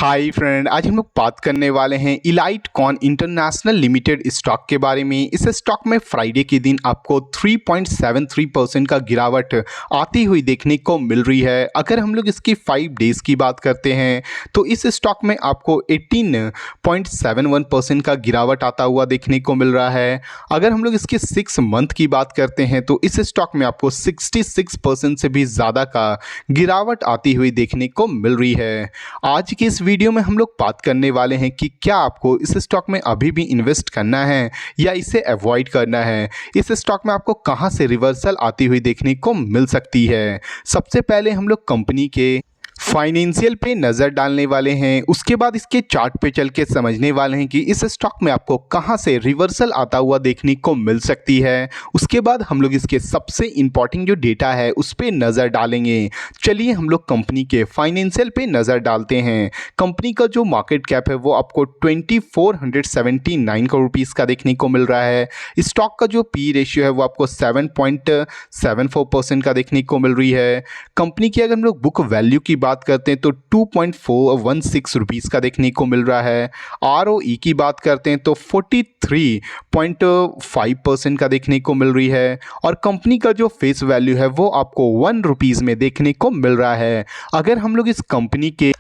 Hi friend, आज हम लोग बात करने वाले हैं Elitecon International Limited stock के बारे में। इस स्टॉक में फ्राइडे के दिन आपको 3.73% का गिरावट आती हुई देखने को मिल रही है। अगर हम लोग इसकी 5 डेज़ की बात करते हैं तो इस स्टॉक में आपको 18.71% का गिरावट आता हुआ देखने को मिल रहा है। अगर हम लोग इसके 6 मंथ की बात करते हैं तो इस स्टॉक में आपको 66% से भी ज़्यादा का गिरावट आती हुई देखने को मिल रही है। आज की इस वीडियो में हम लोग बात करने वाले हैं कि क्या आपको इस स्टॉक में अभी भी इन्वेस्ट करना है या इसे अवॉइड करना है। इस स्टॉक में आपको कहां से रिवर्सल आती हुई देखने को मिल सकती है। सबसे पहले हम लोग कंपनी के फाइनेंशियल पे नज़र डालने वाले हैं, उसके बाद इसके चार्ट पे चल के समझने वाले हैं कि इस स्टॉक में आपको कहां से रिवर्सल आता हुआ देखने को मिल सकती है। उसके बाद हम लोग इसके सबसे इंपॉर्टेंट जो डेटा है उस पर नज़र डालेंगे। चलिए हम लोग कंपनी के फाइनेंशियल पे नज़र डालते हैं। कंपनी का जो मार्केट कैप है वो आपको 2479 करोड़ रुपीज़ का देखने को मिल रहा है। स्टॉक का जो पी रेशियो है वो आपको 7.74% का देखने को मिल रही है। कंपनी की अगर हम लोग बुक वैल्यू की बात करते हैं तो 2.416 रुपीज़ का देखने को मिल रहा है। ROE की बात करते हैं तो 43.5% का देखने को मिल रही है। और कंपनी का जो फेस वैल्यू है वो आपको 1 रुपीज़ में देखने को मिल रहा है। अगर हम लोग इस कंपनी के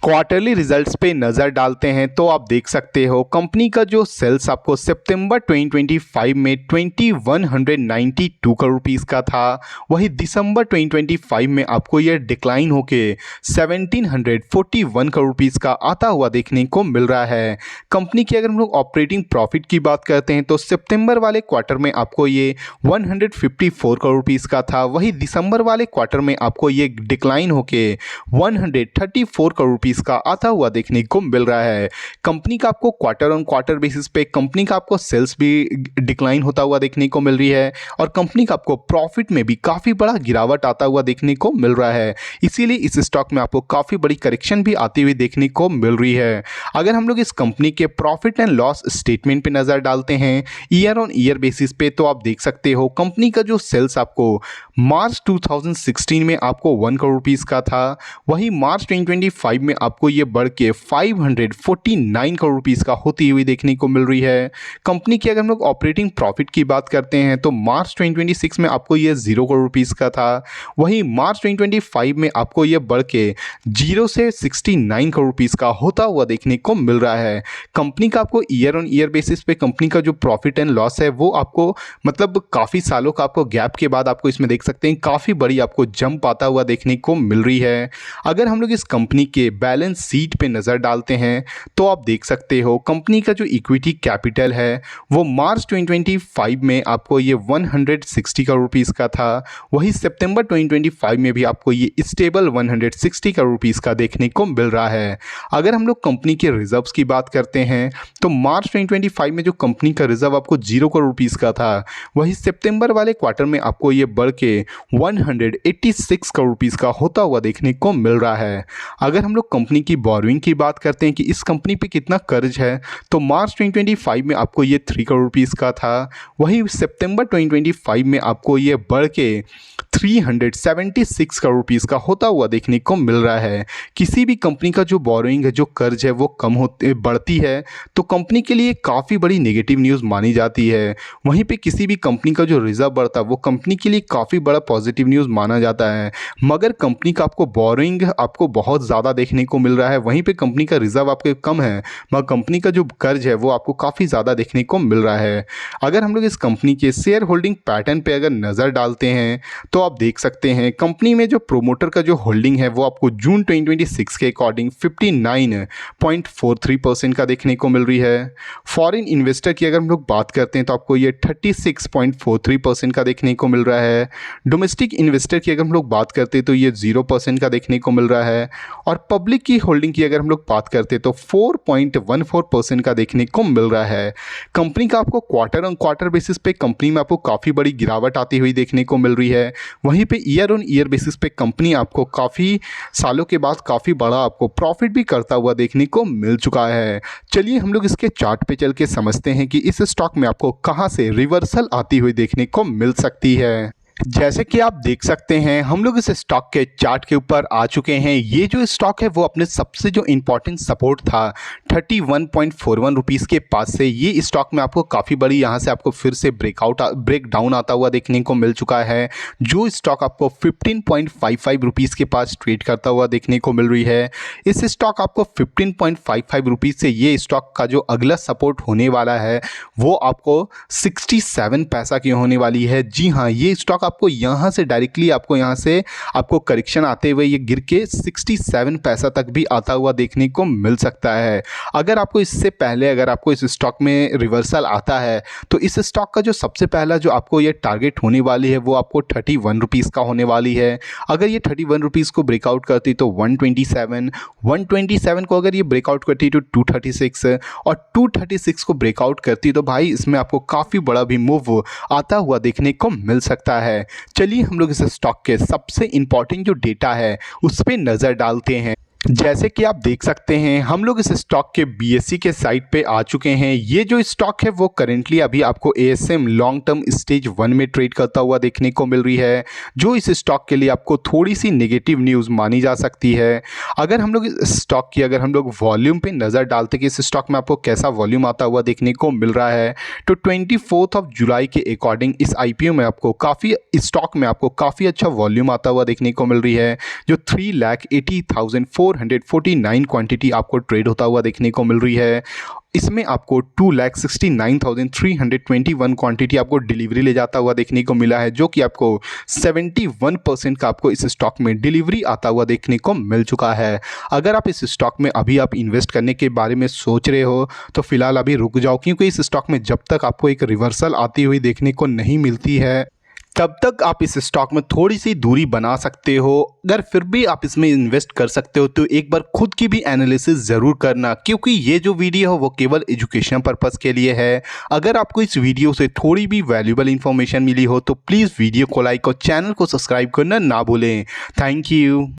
क्वार्टरली रिजल्ट्स पे नज़र डालते हैं तो आप देख सकते हो कंपनी का जो सेल्स आपको सितंबर 2025 में 2192 करोड़ रुपीज़ का था। वही दिसंबर 2025 में आपको यह डिक्लाइन होके 1741 करोड़ रुपीज़ का आता हुआ देखने को मिल रहा है। कंपनी की अगर हम लोग ऑपरेटिंग प्रॉफिट की बात करते हैं तो सितंबर वाले क्वार्टर में आपको ये 154 करोड़ रुपीज़ का था। वही दिसंबर वाले क्वार्टर में आपको ये डिक्लाइन होके 134 करोड़ का आता हुआ देखने को मिल रहा है। कंपनी का आपको क्वार्टर ऑन क्वार्टर बेसिस पे कंपनी का आपको सेल्स भी डिक्लाइन होता हुआ देखने को मिल रही है और कंपनी का आपको प्रॉफिट में भी काफ़ी बड़ा गिरावट आता हुआ देखने को मिल रहा है। इसीलिए इस स्टॉक में आपको काफ़ी बड़ी करेक्शन भी आती हुई देखने को मिल रही है। अगर हम लोग इस कंपनी के प्रॉफिट एंड लॉस स्टेटमेंट पे नज़र डालते हैं ईयर ऑन ईयर बेसिस पे तो आप देख सकते हो कंपनी का जो सेल्स आपको मार्च 2016 में आपको 1 करोड़ रुपीज़ का था। वही मार्च 2025 में आपको ये बढ़ के 549 करोड़ रुपीज़ का होती हुई देखने को मिल रही है। कंपनी की अगर हम लोग ऑपरेटिंग प्रॉफिट की बात करते हैं तो मार्च 2026 में आपको ये 0 करोड़ रुपीज़ का था। वहीं मार्च 2025 में आपको ये बढ़ के 0 से 69 करोड़ रुपीज़ का होता हुआ देखने को मिल रहा है। कंपनी का आपको ईयर ऑन ईयर बेसिस पे कंपनी का जो प्रॉफिट एंड लॉस है वो आपको मतलब काफ़ी सालों का आपको गैप के बाद आपको इसमें देख सकते हैं काफ़ी बड़ी आपको जंप आता हुआ देखने को मिल रही है। अगर हम लोग इस कंपनी के बैलेंस शीट पे नज़र डालते हैं तो आप देख सकते हो कंपनी का जो इक्विटी कैपिटल है वो मार्च 2025 में आपको ये 160 करोड़ रुपीज़ का था। वही सितंबर 2025 में भी आपको ये स्टेबल 160 करोड़ रुपीज़ का देखने को मिल रहा है। अगर हम लोग कंपनी के रिजर्व्स की बात करते हैं तो मार्च 2025 में जो कंपनी का रिजर्व आपको 0 करोड़ रुपीज़ का था वही सितंबर वाले क्वार्टर में आपको ये बढ़ के 186 करोड़ रुपीज़ का होता हुआ देखने को मिल रहा है। अगर हम लोग कंपनी की बोरोइंग की बात करते हैं कि इस कंपनी पे कितना कर्ज है तो मार्च 2025 में आपको ये 3 करोड़ रुपीज़ का था। वही सितंबर 2025 में आपको ये बढ़ के 376 करोड़ रुपीज़ का होता हुआ देखने को मिल रहा है। किसी भी कंपनी का जो बोरोइंग है जो कर्ज है वो कम होती बढ़ती है तो कंपनी के लिए काफ़ी बड़ी नेगेटिव न्यूज़ मानी जाती है। वहीं पे किसी भी कंपनी का जो रिजर्व बढ़ता है वो कंपनी के लिए काफ़ी बड़ा पॉजिटिव न्यूज़ माना जाता है। मगर कंपनी का आपको बोरोइंग आपको बहुत ज़्यादा देखने को मिल रहा है, वहीं पे कंपनी का रिजर्व आपके कम है मगर कंपनी का जो कर्ज है वो आपको काफ़ी ज़्यादा देखने को मिल रहा है। अगर हम लोग इस कंपनी के शेयर होल्डिंग पैटर्न पे अगर नज़र डालते हैं तो आप देख सकते हैं कंपनी में जो प्रोमोटर का जो होल्डिंग है वो आपको जून 2026 के अकॉर्डिंग 59.43% का देखने को मिल रही है। फॉरेन इन्वेस्टर की अगर हम लोग बात करते हैं तो आपको ये 36.43% का देखने को मिल रहा है। डोमेस्टिक इन्वेस्टर की अगर हम लोग बात करते हैं तो ये 0% का देखने को मिल रहा है। और पब्लिक की होल्डिंग की अगर हम लोग बात करते हैं तो 4.14% का देखने को मिल रहा है। कंपनी का आपको क्वार्टर ऑन क्वार्टर बेसिस पे कंपनी में आपको काफ़ी बड़ी गिरावट आती हुई देखने को मिल रही है। वहीं पे ईयर ऑन ईयर बेसिस पे कंपनी आपको काफ़ी सालों के बाद काफ़ी बड़ा आपको प्रॉफिट भी करता हुआ देखने को मिल चुका है। चलिए हम लोग इसके चार्ट पे चल के समझते हैं कि इस स्टॉक में आपको कहाँ से रिवर्सल आती हुई देखने को मिल सकती है। जैसे कि आप देख सकते हैं हम लोग इस स्टॉक के चार्ट के ऊपर आ चुके हैं। ये जो स्टॉक है वो अपने सबसे जो इम्पोर्टेंट सपोर्ट था 31.41 रुपीज़ के पास से ये स्टॉक में आपको काफ़ी बड़ी यहाँ से आपको फिर से ब्रेक डाउन आता हुआ देखने को मिल चुका है। जो स्टॉक आपको 15.55 रुपीज़ के पास ट्रेड करता हुआ देखने को मिल रही है। इस स्टॉक आपको 15.55 रुपीज़ से ये स्टॉक का जो अगला सपोर्ट होने वाला है वो आपको 67 पैसा की होने वाली है। जी हाँ, ये स्टॉक आपको यहाँ से डायरेक्टली आपको यहाँ से आपको करेक्शन आते हुए ये गिर के 67 पैसा तक भी आता हुआ देखने को मिल सकता है। अगर आपको इससे पहले अगर आपको इस स्टॉक में रिवर्सल आता है तो इस स्टॉक का जो सबसे पहला जो आपको ये टारगेट होने वाली है वो आपको 31 रुपीज़ का होने वाली है। अगर ये 31 रुपीज़ को ब्रेकआउट करती तो 127 को अगर ये ब्रेकआउट करती तो 236 और 236 को ब्रेकआउट करती तो भाई इसमें आपको काफ़ी बड़ा भी मूव आता हुआ देखने को मिल सकता है। चलिए हम लोग इस स्टॉक के सबसे इम्पॉर्टेंट जो डेटा है उस पर नज़र डालते हैं। जैसे कि आप देख सकते हैं हम लोग इस स्टॉक के बीएसई के साइट पे आ चुके हैं। ये जो स्टॉक है वो करेंटली अभी आपको एएसएम लॉन्ग टर्म स्टेज 1 में ट्रेड करता हुआ देखने को मिल रही है, जो इस स्टॉक के लिए आपको थोड़ी सी नेगेटिव न्यूज़ मानी जा सकती है। अगर हम लोग इस स्टॉक की अगर हम लोग वॉल्यूम पे नज़र डालते कि इस स्टॉक में आपको कैसा वॉल्यूम आता हुआ देखने को मिल रहा है तो 24 जुलाई के अकॉर्डिंग इस आईपीओ में आपको स्टॉक में आपको काफ़ी अच्छा वॉल्यूम आता हुआ देखने को मिल रही है, जो 3,80,449 क्वांटिटी आपको ट्रेड होता हुआ देखने को मिल रही है। इसमें आपको 2,69,321 क्वांटिटी आपको डिलीवरी ले जाता हुआ देखने को मिला है, जो कि आपको 71% का आपको इस स्टॉक में डिलीवरी आता हुआ देखने को मिल चुका है। अगर आप इस स्टॉक में अभी आप इन्वेस्ट करने के बारे में सोच रहे हो तो फिलहाल अभी रुक जाओ, क्योंकि इस स्टॉक में जब तक आपको एक रिवर्सल आती हुई देखने को नहीं मिलती है तब तक आप इस स्टॉक में थोड़ी सी दूरी बना सकते हो। अगर फिर भी आप इसमें इन्वेस्ट कर सकते हो तो एक बार खुद की भी एनालिसिस ज़रूर करना, क्योंकि ये जो वीडियो है वो केवल एजुकेशन पर्पस के लिए है। अगर आपको इस वीडियो से थोड़ी भी वैल्यूएबल इन्फॉर्मेशन मिली हो तो प्लीज़ वीडियो को लाइक और चैनल को सब्सक्राइब करना ना भूलें। Thank you.